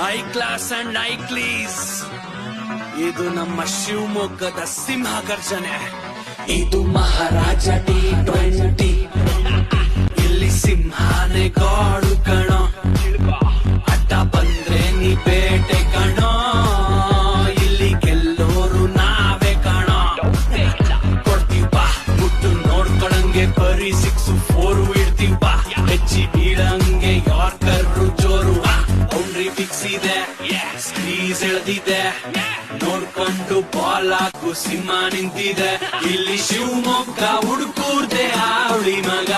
I class and I class. ಇದು ನಮ್ಮ ಶಿವಮೊಗ್ಗದ ಸಿಂಹ ಗರ್ಜನೆ. ಇದು ಮಹಾರಾಜ T20. ಇಲ್ಲಿ ಸಿಂಹನೇ ಗಾಡು ಕಣೋ. ಅಡ್ಡ ಬಂದ್ರೆ ನೀ ಬೇಟೆ ಕಣೋ. ಇಲ್ಲಿ ಗೆಲ್ಲೋರು ನಾವೇ ಕಣೋ. ಕೊಡ್ತೀವ್ ಬಾ ಮುಟ್ಟು ನೋಡ್ಕೊಳಂಗೆ ಬರೀ 6-4 ಇಡ್ತೀವ್ ಬಾ. ಹೆಚ್ಚಿ ಬೀಳಂಗೆ ಯಾರ್ಕರ್ರು ಜೋರು. ಬೌಂಡ್ರಿ ಫಿಕ್ಸ್ ಇದೆ, ಸ್ಕ್ರೀಸ್ ಎಳ್ದಿದೆ. ನೋಡ್ಕೊಂಡು ಬಾಲ್ ಹಾಕು ಸಿಂಹ ನಿಂತಿದೆ. ಇಲ್ಲಿ ಶಿವಮೊಗ್ಗ ಹುಡುಕೂರ್ದೆ ಅವಳಿ ಮಗ.